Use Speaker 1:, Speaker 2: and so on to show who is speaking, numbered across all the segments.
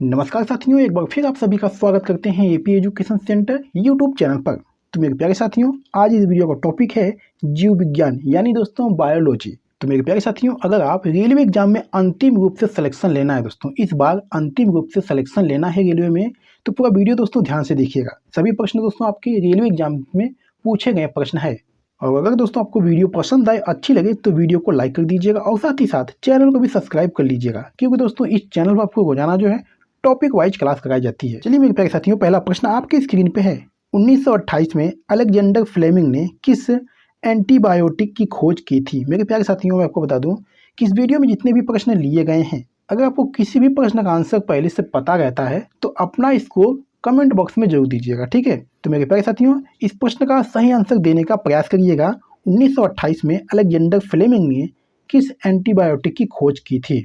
Speaker 1: नमस्कार साथियों, एक बार फिर आप सभी का स्वागत करते हैं AP education centre YouTube channel पर। तो मेरे प्यारे साथियों, आज इस वीडियो का टॉपिक है जीव विज्ञान यानी दोस्तों बायोलॉजी। तो मेरे प्यारे साथियों, अगर आप रेलवे एग्जाम में अंतिम रूप से सिलेक्शन लेना है दोस्तों, इस बार अंतिम रूप से सिलेक्शन लेना है रेलवे में, तो पूरा वीडियो दोस्तों ध्यान से देखिएगा। सभी प्रश्न दोस्तों आपके रेलवे एग्जाम में पूछे गए प्रश्न है। और अगर दोस्तों आपको वीडियो पसंद आए, अच्छी लगे, तो वीडियो को लाइक कर दीजिएगा और साथ ही साथ चैनल को भी सब्सक्राइब कर लीजिएगा, क्योंकि दोस्तों इस चैनल पर आपको रोजाना जो है टॉपिक वाइज क्लास कराई जाती है। चलिए मेरे प्यारे साथियों, पहला प्रश्न आपके स्क्रीन पे है। 1928 में अलेक्जेंडर फ्लेमिंग ने किस एंटीबायोटिक की खोज की थी? मेरे प्यारे साथियों, मैं आपको बता दूं कि इस वीडियो में जितने भी प्रश्न लिए गए हैं, अगर आपको किसी भी प्रश्न का आंसर पहले से पता रहता है तो अपना स्कोर कमेंट बॉक्स में जरूर दीजिएगा, ठीक है। तो मेरे प्यारे साथियों, इस प्रश्न का सही आंसर देने का प्रयास करिएगा। 1928 में अलेक्जेंडर फ्लेमिंग ने किस एंटीबायोटिक की खोज की थी?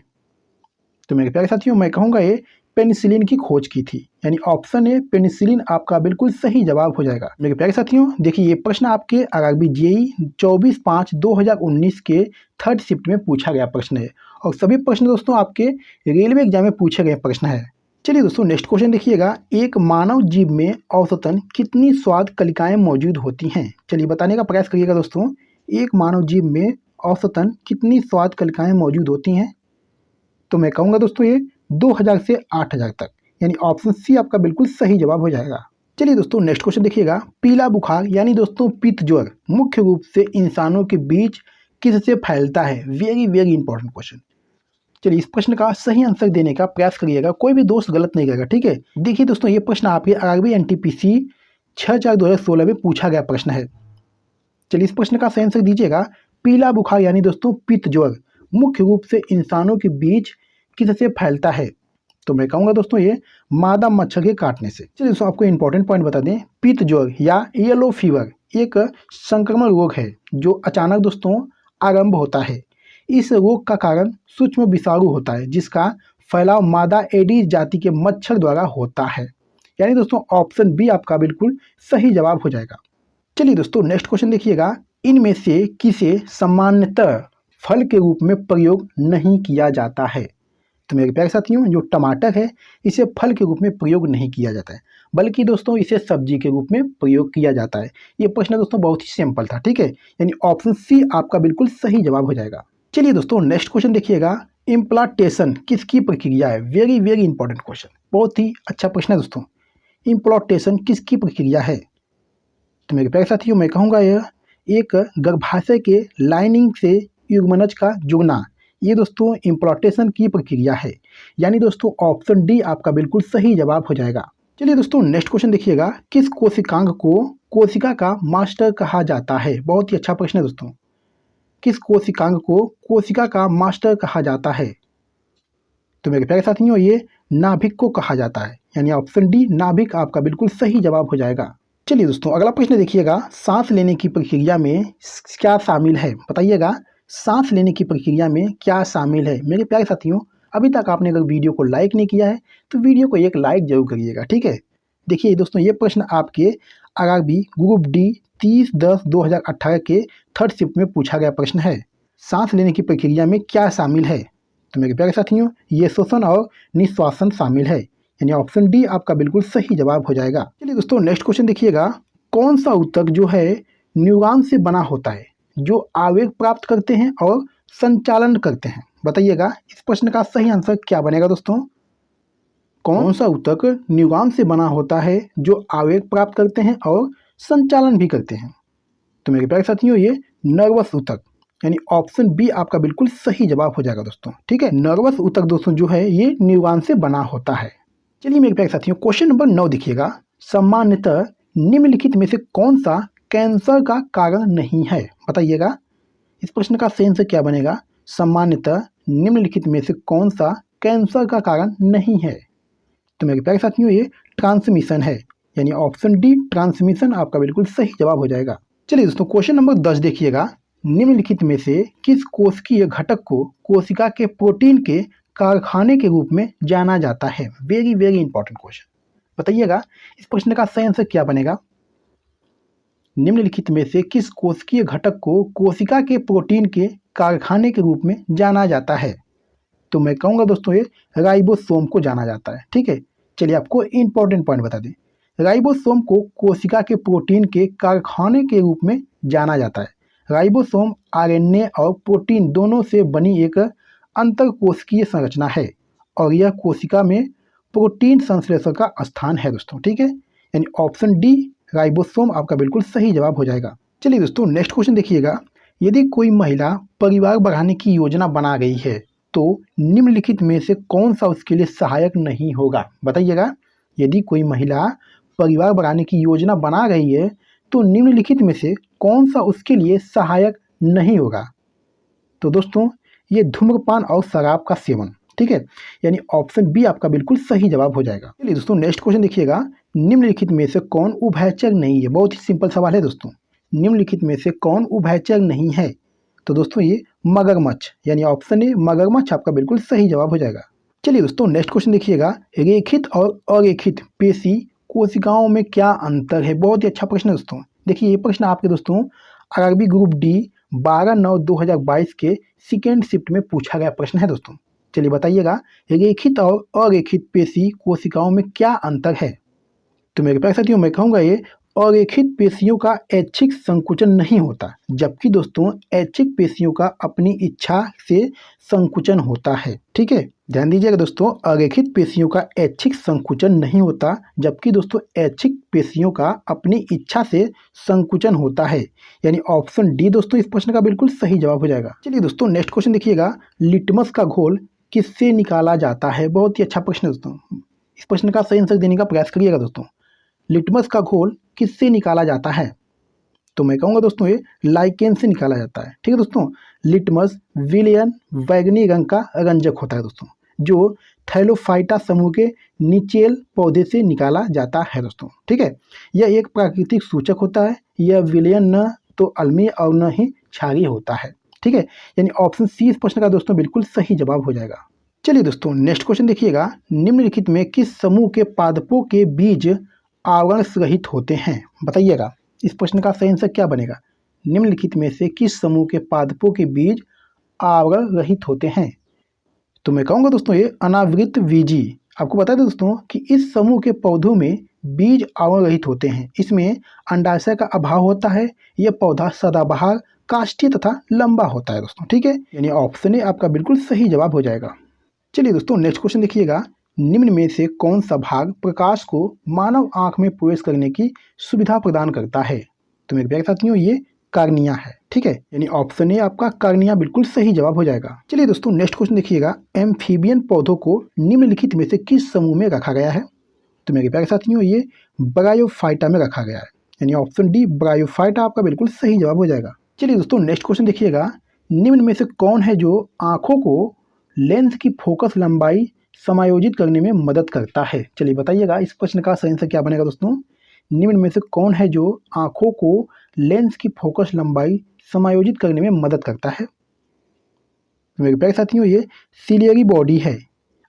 Speaker 1: तो मेरे प्यारे साथियों, मैं कहूँगा ये पेनिसिलिन की खोज की थी, यानी ऑप्शन ए पेनिसिलिन आपका बिल्कुल सही जवाब हो जाएगा। मेरे प्यारे साथियों, देखिए ये प्रश्न आपके आरआरबी जेई 24/5/2019 के थर्ड शिफ्ट में पूछा गया प्रश्न है और सभी प्रश्न दोस्तों आपके रेलवे एग्जाम में पूछे गए प्रश्न है। चलिए दोस्तों, नेक्स्ट क्वेश्चन देखिएगा। एक मानव जीव में औसतन कितनी स्वाद कलिकाएं मौजूद होती हैं? चलिए बताने का प्रयास करिएगा दोस्तों। एक मानव जीव में औसतन कितनी स्वाद कलिकाएं मौजूद होती हैं? तो मैं कहूँगा दोस्तों ये 2000 से 8000 तक, यानी ऑप्शन सी आपका बिल्कुल सही जवाब हो जाएगा। चलिए दोस्तों, नेक्स्ट क्वेश्चन देखिएगा। पीला बुखार यानी दोस्तों पित्त ज्वर मुख्य रूप से इंसानों के बीच किससे फैलता है? Very very important question. चलिए इस प्रश्न का सही आंसर देने का प्रयास करिएगा, कोई भी दोस्त गलत नहीं करेगा, ठीक है। देखिए दोस्तों, ये प्रश्न आपके आरआरबी एनटीपीसी 6/4/2016 में पूछा गया प्रश्न है। चलिए इस प्रश्न का सही आंसर दीजिएगा। पीला बुखार यानी दोस्तों पित्त ज्वर मुख्य रूप से इंसानों के बीच किससे फैलता है? तो मैं कहूँगा दोस्तों ये मादा मच्छर के काटने से। चलिए दोस्तों, आपको इंपॉर्टेंट पॉइंट बता दें। पित्त ज्वर या येलो फीवर एक संक्रमण रोग है जो अचानक दोस्तों आरंभ होता है। इस रोग का कारण सूक्ष्म विषाणु होता है जिसका फैलाव मादा एडीज जाति के मच्छर द्वारा होता है, यानी दोस्तों ऑप्शन बी आपका बिल्कुल सही जवाब हो जाएगा। चलिए दोस्तों, नेक्स्ट क्वेश्चन देखिएगा। इनमें से किसे सामान्यतः फल के रूप में प्रयोग नहीं किया जाता है? तो मेरे प्यारे साथियों, जो टमाटर है इसे फल के रूप में प्रयोग नहीं किया जाता है, बल्कि दोस्तों इसे सब्जी के रूप में प्रयोग किया जाता है। ये प्रश्न दोस्तों बहुत ही सिंपल था, ठीक है, यानी ऑप्शन सी आपका बिल्कुल सही जवाब हो जाएगा। चलिए दोस्तों, नेक्स्ट क्वेश्चन देखिएगा। इम्प्लांटेशन किसकी प्रक्रिया है? वेरी वेरी इंपॉर्टेंट क्वेश्चन, बहुत ही अच्छा प्रश्न है दोस्तों। इम्प्लांटेशन किसकी प्रक्रिया है? तो मेरे प्यारे साथियों, मैं कहूँगा यह एक गर्भाशय के लाइनिंग से युग्मनज का जुड़ना, ये दोस्तों इम्प्लांटेशन की प्रक्रिया है, यानी दोस्तों ऑप्शन डी आपका बिल्कुल सही जवाब हो जाएगा। चलिए दोस्तों, नेक्स्ट क्वेश्चन देखिएगा। किस कोशिकांग को कोशिका का मास्टर कहा जाता है? बहुत ही अच्छा प्रश्न है दोस्तों। किस कोशिकांग को कोशिका का मास्टर कहा जाता है? तो मेरे प्यारे साथियों, ये नाभिक को कहा जाता है, यानी ऑप्शन डी नाभिक आपका बिल्कुल सही जवाब हो जाएगा। चलिए दोस्तों, अगला प्रश्न देखिएगा। सांस लेने की प्रक्रिया में क्या शामिल है? बताइएगा, सांस लेने की प्रक्रिया में क्या शामिल है? मेरे प्यारे साथियों, अभी तक आपने अगर वीडियो को लाइक नहीं किया है तो वीडियो को एक लाइक जरूर करिएगा, ठीक है। देखिए दोस्तों, ये प्रश्न आपके आरआरबी ग्रुप डी 30/10/2018 के थर्ड शिफ्ट में पूछा गया प्रश्न है। सांस लेने की प्रक्रिया में क्या शामिल है? तो मेरे प्यारे साथियों, ये श्वसन और निश्वासन शामिल है, यानी ऑप्शन डी आपका बिल्कुल सही जवाब हो जाएगा। चलिए दोस्तों, नेक्स्ट क्वेश्चन देखिएगा। कौन सा ऊतक जो है न्यूरॉन से बना होता है, जो आवेग प्राप्त करते हैं और संचालन करते हैं? बताइएगा, इस प्रश्न का सही आंसर क्या बनेगा दोस्तों? कौन सा ऊतक न्यूरॉन से बना होता है जो आवेग प्राप्त करते हैं और संचालन भी करते हैं? तो मेरे प्यारे साथियों, ये नर्वस ऊतक, यानी ऑप्शन बी आपका बिल्कुल सही जवाब हो जाएगा दोस्तों, ठीक है। नर्वस ऊतक दोस्तों जो है ये न्यूरॉन से बना होता है। चलिए मेरे प्यारे साथियों, क्वेश्चन नंबर 9 देखिएगा। सामान्यतः निम्नलिखित में से कौन सा कैंसर का कारण नहीं है? बताइएगा, इस प्रश्न का सही आंसर क्या बनेगा? सामान्यतः निम्नलिखित में से कौन सा कैंसर का कारण नहीं है? तो मेरे प्यारे साथियों, ये ट्रांसमिशन है, यानी ऑप्शन डी ट्रांसमिशन आपका बिल्कुल सही जवाब हो जाएगा। चलिए दोस्तों, क्वेश्चन नंबर 10 देखिएगा। निम्नलिखित में से किस कोशिकीय घटक को कोशिका के प्रोटीन के कारखाने के रूप में जाना जाता है? वेरी वेरी इंपॉर्टेंट क्वेश्चन, बताइएगा, इस प्रश्न का सही आंसर क्या बनेगा? निम्नलिखित में से किस कोशिकीय घटक को कोशिका के प्रोटीन के कारखाने के रूप में जाना जाता है? तो मैं कहूँगा दोस्तों ये राइबोसोम को जाना जाता है। ठीक है, चलिए आपको इंपॉर्टेंट पॉइंट बता दें। राइबोसोम को कोशिका के प्रोटीन के कारखाने के रूप में जाना जाता है। राइबोसोम आरएनए और प्रोटीन दोनों से बनी एक अंतरकोशिकीय संरचना है और यह कोशिका में प्रोटीन संश्लेषण का स्थान है दोस्तों। ठीक है, यानी ऑप्शन डी राइबोसोम आपका बिल्कुल सही जवाब हो जाएगा। चलिए दोस्तों नेक्स्ट क्वेश्चन देखिएगा। यदि कोई महिला परिवार बढ़ाने की योजना बना रही है तो निम्नलिखित में से कौन सा उसके लिए सहायक नहीं होगा? बताइएगा। यदि कोई महिला परिवार बढ़ाने की योजना बना रही है तो निम्नलिखित में से कौन सा उसके लिए सहायक नहीं होगा? तो दोस्तों ये धूम्रपान और शराब का सेवन। ठीक है, यानी ऑप्शन बी आपका बिल्कुल सही जवाब हो जाएगा। चलिए दोस्तों नेक्स्ट क्वेश्चन देखिएगा। निम्नलिखित में से कौन उभयचर नहीं है? बहुत ही सिंपल सवाल है दोस्तों। निम्नलिखित में से कौन उभयचर नहीं है? तो दोस्तों ये मगरमच्छ, यानी ऑप्शन ए मगरमच्छ आपका बिल्कुल सही जवाब हो जाएगा। चलिए दोस्तों नेक्स्ट क्वेश्चन देखिएगा। रेखित और अरेखित पेशी कोशिकाओं में क्या अंतर है? बहुत ही अच्छा प्रश्न है दोस्तों। देखिए ये प्रश्न आपके दोस्तों आरआरबी ग्रुप डी 12/9/2022 के सेकेंड शिफ्ट में पूछा गया प्रश्न है दोस्तों। चलिए बताइएगा, रेखित और अरेखित पेशी कोशिकाओं में क्या अंतर है? तो मेरे प्यारे साथियों मैं कहूँगा ये अरेखित पेशियों का ऐच्छिक संकुचन नहीं होता, जबकि दोस्तों ऐच्छिक पेशियों का अपनी इच्छा से संकुचन होता है। ठीक है, ध्यान दीजिएगा दोस्तों, अरेखित पेशियों का ऐच्छिक संकुचन नहीं होता, जबकि दोस्तों ऐच्छिक पेशियों का अपनी इच्छा से संकुचन होता है। यानी ऑप्शन डी दोस्तों इस प्रश्न का बिल्कुल सही जवाब हो जाएगा। चलिए दोस्तों नेक्स्ट क्वेश्चन देखिएगा। लिटमस का घोल किससे निकाला जाता है? बहुत ही अच्छा प्रश्न है दोस्तों। इस प्रश्न का सही आंसर देने का प्रयास करिएगा दोस्तों। लिटमस का घोल किससे निकाला जाता है? तो मैं कहूँगा दोस्तों ये लाइकेन से निकाला जाता है। ठीक है दोस्तों, लिटमस विलियन बैगनी रंग का रंजक होता है दोस्तों, जो थैलोफाइटा समूह के निचेल पौधे से निकाला जाता है दोस्तों। ठीक है, यह एक प्राकृतिक सूचक होता है। यह विलियन न तो अम्लीय और न ही क्षारीय होता है। ठीक है, यानी ऑप्शन सी इस प्रश्न का दोस्तों बिल्कुल सही जवाब हो जाएगा। चलिए दोस्तों नेक्स्ट क्वेश्चन देखिएगा। निम्नलिखित में किस समूह के पादपों के बीज आवरण रहित होते हैं? बताइएगा, इस प्रश्न का सही आंसर क्या बनेगा? निम्नलिखित में से किस समूह के पादपों के बीज आवरण रहित होते हैं? तो मैं कहूँगा दोस्तों ये अनावृत बीजी। आपको बता दें दोस्तों कि इस समूह के पौधों में बीज आवरण रहित होते हैं। इसमें अंडाशय का अभाव होता है। यह पौधा सदाबहार, काष्ठीय तथा लंबा होता है दोस्तों। ठीक है, यानी ऑप्शन ए आपका बिल्कुल सही जवाब हो जाएगा। चलिए दोस्तों नेक्स्ट क्वेश्चन देखिएगा। निम्न में से कौन सा भाग प्रकाश को मानव आंख में प्रवेश करने की सुविधा प्रदान करता है? तो मेरे प्यारे साथियों ये कार्निया है। ठीक है, यानी ऑप्शन ए आपका कार्निया बिल्कुल सही जवाब हो जाएगा। चलिए दोस्तों नेक्स्ट क्वेश्चन देखिएगा। एम्फीबियन पौधों को निम्नलिखित में से किस समूह में रखा गया है? तो मेरे प्यारे साथियों ये ब्रायोफाइटा में रखा गया है, यानी ऑप्शन डी ब्रायोफाइटा आपका बिल्कुल सही जवाब हो जाएगा। चलिए दोस्तों नेक्स्ट क्वेश्चन देखिएगा। निम्न में से कौन है जो आंखों को लेंस की फोकस लंबाई समायोजित करने में मदद करता है? चलिए बताइएगा, इस प्रश्न का सही आंसर क्या बनेगा दोस्तों? निम्न में से कौन है जो आंखों को लेंस की फोकस लंबाई समायोजित करने में मदद करता है? मेरे प्यारे साथियों ये सिलियरी बॉडी है।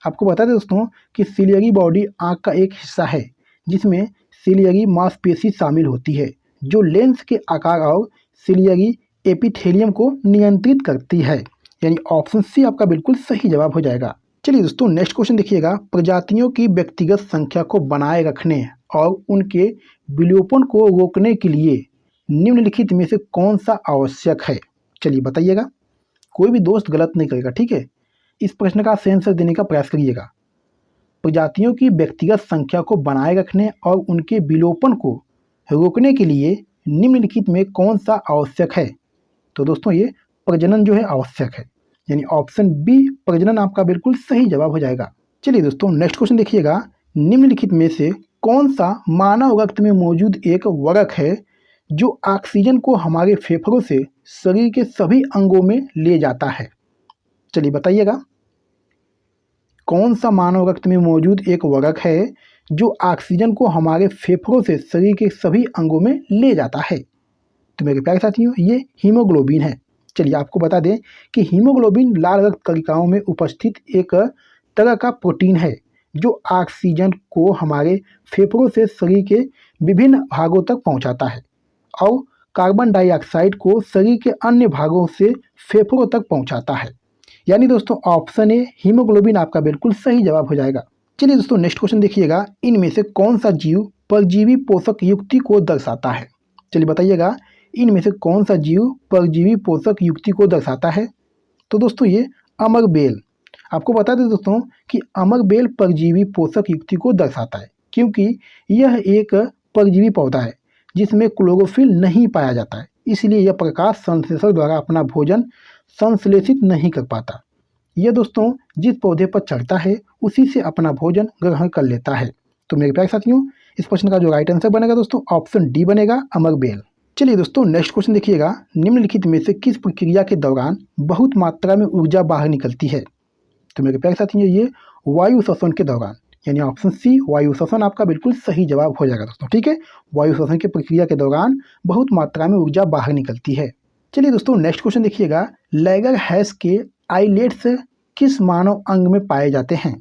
Speaker 1: आपको बता दें दोस्तों कि सिलियरी बॉडी आंख का एक हिस्सा है जिसमें सिलियरी मांसपेशी शामिल होती है, जो लेंस के आकार और सिलियरी एपिथेलियम को नियंत्रित करती है। यानी ऑप्शन सी आपका बिल्कुल सही जवाब हो जाएगा। चलिए दोस्तों नेक्स्ट क्वेश्चन देखिएगा। प्रजातियों की व्यक्तिगत संख्या को बनाए रखने और उनके विलोपन को रोकने के लिए निम्नलिखित में से कौन सा आवश्यक है? चलिए बताइएगा, कोई भी दोस्त गलत नहीं करेगा। ठीक है, इस प्रश्न का सही आंसर देने का प्रयास करिएगा। प्रजातियों की व्यक्तिगत संख्या को बनाए रखने और उनके विलोपन को रोकने के लिए निम्नलिखित में कौन सा आवश्यक है? तो दोस्तों ये प्रजनन जो है आवश्यक है, यानी ऑप्शन बी प्रजनन आपका बिल्कुल सही जवाब हो जाएगा। चलिए दोस्तों नेक्स्ट क्वेश्चन देखिएगा। निम्नलिखित में से कौन सा मानव रक्त में मौजूद एक वरक है जो ऑक्सीजन को हमारे फेफड़ों से शरीर के सभी अंगों में ले जाता है? चलिए बताइएगा, कौन सा मानव रक्त में मौजूद एक वरक है जो ऑक्सीजन को हमारे फेफड़ों से शरीर के सभी अंगों में ले जाता है? तो मेरे प्यारे साथियों ये हीमोग्लोबिन है। चलिए आपको बता दें कि हीमोग्लोबिन लाल रक्त कणिकाओं में उपस्थित एक तरह का प्रोटीन है जो ऑक्सीजन को हमारे फेफड़ों से शरीर के विभिन्न भागों तक पहुंचाता है और कार्बन डाइऑक्साइड को शरीर के अन्य भागों से फेफड़ों तक पहुंचाता है। यानी दोस्तों ऑप्शन ए हीमोग्लोबिन आपका बिल्कुल सही जवाब हो जाएगा। चलिए दोस्तों नेक्स्ट क्वेश्चन देखिएगा, इनमें से कौन सा जीव परजीवी पोषक युक्ति को दर्शाता है? चलिए बताइएगा, इनमें से कौन सा जीव परजीवी पोषक युक्ति को दर्शाता है? तो दोस्तों ये अमरबेल। आपको बता दें दोस्तों कि अमरबेल परजीवी पोषक युक्ति को दर्शाता है, क्योंकि यह एक परजीवी पौधा है जिसमें क्लोरोफिल नहीं पाया जाता है, इसलिए यह प्रकाश संश्लेषण द्वारा अपना भोजन संश्लेषित नहीं कर पाता। यह दोस्तों जिस पौधे पर चढ़ता है उसी से अपना भोजन ग्रहण कर लेता है। तो मेरे प्यारे साथियों, इस क्वेश्चन का जो राइट आंसर बनेगा दोस्तों ऑप्शन डी बनेगा, अमरबेल। चलिए दोस्तों नेक्स्ट क्वेश्चन देखिएगा, निम्नलिखित में से किस प्रक्रिया के दौरान बहुत मात्रा में ऊर्जा बाहर निकलती है? तो मेरे प्यारे साथियों ये वायु श्वसन के दौरान, यानी ऑप्शन सी वायु श्वसन आपका बिल्कुल सही जवाब हो जाएगा दोस्तों। ठीक है, वायु श्वसन की प्रक्रिया के दौरान बहुत मात्रा में ऊर्जा बाहर निकलती है। चलिए दोस्तों नेक्स्ट क्वेश्चन देखिएगा, लैगर हैश के आइलेट्स किस मानव अंग में पाए जाते हैं?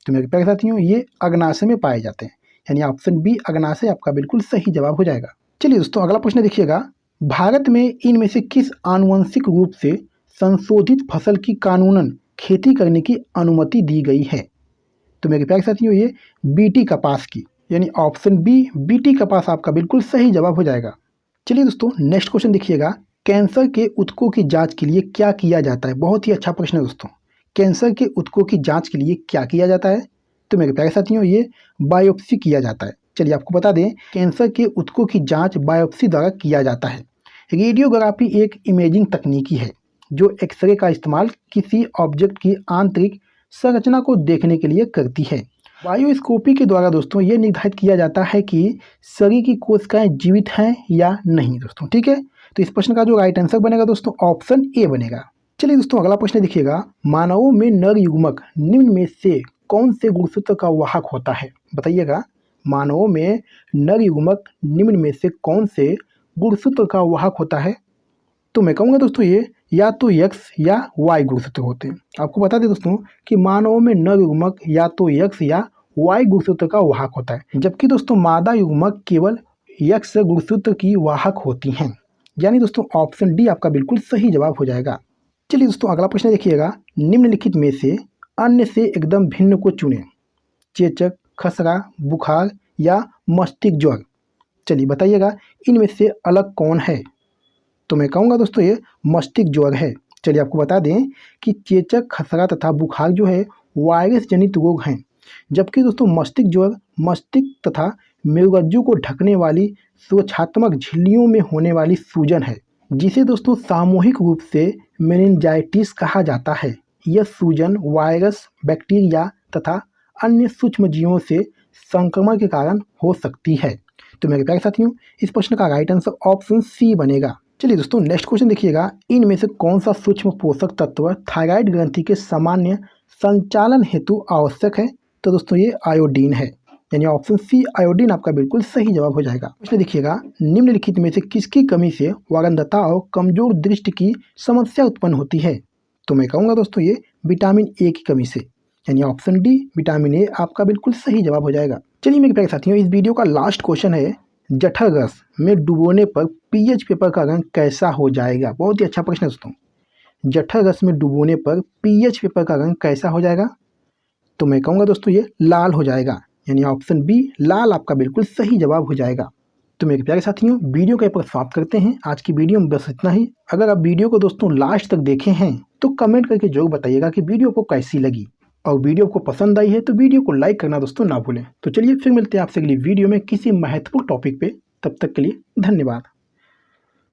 Speaker 1: तो मेरे प्यारे साथियों ये अग्नाशय में पाए जाते हैं, यानी ऑप्शन बी अग्नाशय आपका बिल्कुल सही जवाब हो जाएगा। चलिए दोस्तों अगला प्रश्न देखिएगा, भारत में इनमें से किस आनुवंशिक रूप से संशोधित फसल की कानूनन खेती करने की अनुमति दी गई है? तो मेरे प्यारे साथियों ये बीटी कपास की, यानी ऑप्शन बी बीटी कपास आपका बिल्कुल सही जवाब हो जाएगा। चलिए दोस्तों नेक्स्ट क्वेश्चन देखिएगा, कैंसर के ऊतकों की जांच के लिए क्या किया जाता है? बहुत ही अच्छा प्रश्न है दोस्तों। कैंसर के ऊतकों की जांच के लिए क्या किया जाता है? तो मेरे प्यारे साथियों ये बायोप्सी किया जाता है। चलिए आपको बता दें, कैंसर के ऊतकों की जांच बायोप्सी द्वारा किया जाता है। रेडियोग्राफी एक इमेजिंग तकनीकी है जो एक्सरे का इस्तेमाल किसी ऑब्जेक्ट की आंतरिक संरचना को देखने के लिए करती है। बायोस्कोपी के द्वारा दोस्तों ये निर्धारित किया जाता है कि शरीर की कोशिकाएं जीवित हैं या नहीं दोस्तों। ठीक है, तो इस प्रश्न का जो राइट आंसर बनेगा दोस्तों ऑप्शन ए बनेगा। चलिए दोस्तों अगला प्रश्न देखिएगा, मानवों में नर युग्मक निम्न में से कौन से गुणसूत्र का वाहक होता है? बताइएगा, मानवों में नर युग्मक निम्न में से कौन से गुणसूत्र का वाहक होता है? तो मैं कहूँगा दोस्तों ये या तो एक्स या वाई गुणसूत्र होते हैं। आपको बता दें दोस्तों कि मानवों में नर युग्मक या तो एक्स या वाई गुणसूत्र का वाहक होता है, जबकि दोस्तों मादा युग्मक केवल एक्स गुणसूत्र की वाहक होती हैं। यानी दोस्तों ऑप्शन डी आपका बिल्कुल सही जवाब हो जाएगा। चलिए दोस्तों अगला प्रश्न देखिएगा, निम्नलिखित में से अन्य से एकदम भिन्न को चुनें। चेचक, खसरा, बुखार या मस्तिष्क ज्वर। चलिए बताइएगा इनमें से अलग कौन है? तो मैं कहूँगा दोस्तों ये मस्तिष्क ज्वर है। चलिए आपको बता दें कि चेचक, खसरा तथा बुखार जो है वायरस जनित रोग हैं, जबकि दोस्तों मस्तिष्क ज्वर मस्तिष्क तथा मेरुरज्जु को ढकने वाली सुरक्षात्मक झिल्लियों में होने वाली सूजन है, जिसे दोस्तों सामूहिक रूप से मेनिंजाइटिस कहा जाता है। यह सूजन वायरस, बैक्टीरिया तथा अन्य सूक्ष्मजीवों से संक्रमण के कारण हो सकती है। तो मेरे प्यारे साथियों इस प्रश्न का राइट आंसर ऑप्शन सी बनेगा। चलिए दोस्तों नेक्स्ट क्वेश्चन देखिएगा, इनमें से कौन सा सूक्ष्म पोषक तत्व थायराइड ग्रंथि के सामान्य संचालन हेतु आवश्यक है? तो दोस्तों ये आयोडीन है, यानी ऑप्शन सी आयोडीन आपका बिल्कुल सही जवाब हो जाएगा। प्रश्न देखिएगा, निम्नलिखित में से किसकी कमी से वारंधता और कमजोर दृष्टि की समस्या उत्पन्न होती है? तो मैं कहूँगा दोस्तों ये विटामिन ए की कमी से, यानी ऑप्शन डी विटामिन ए आपका बिल्कुल सही जवाब हो जाएगा। चलिए मेरे प्यारे साथियों इस वीडियो का लास्ट क्वेश्चन है, जठर रस में डुबोने पर पीएच पेपर का रंग कैसा हो जाएगा? बहुत ही अच्छा प्रश्न है दोस्तों। जठर रस में डुबोने पर पीएच पेपर का रंग कैसा हो जाएगा? तो मैं कहूँगा दोस्तों ये लाल हो जाएगा, यानी ऑप्शन बी लाल आपका बिल्कुल सही जवाब हो जाएगा। तो मेरे प्यारे साथियों वीडियो का पर समाप्त करते हैं। आज की वीडियो में बस इतना ही। अगर आप वीडियो को दोस्तों लास्ट तक देखे हैं तो कमेंट करके जरूर बताइएगा कि वीडियो को कैसी लगी, और वीडियो को पसंद आई है तो वीडियो को लाइक करना दोस्तों ना भूलें। तो चलिए फिर मिलते हैं आपसे अगली वीडियो में किसी महत्वपूर्ण टॉपिक पे। तब तक के लिए धन्यवाद।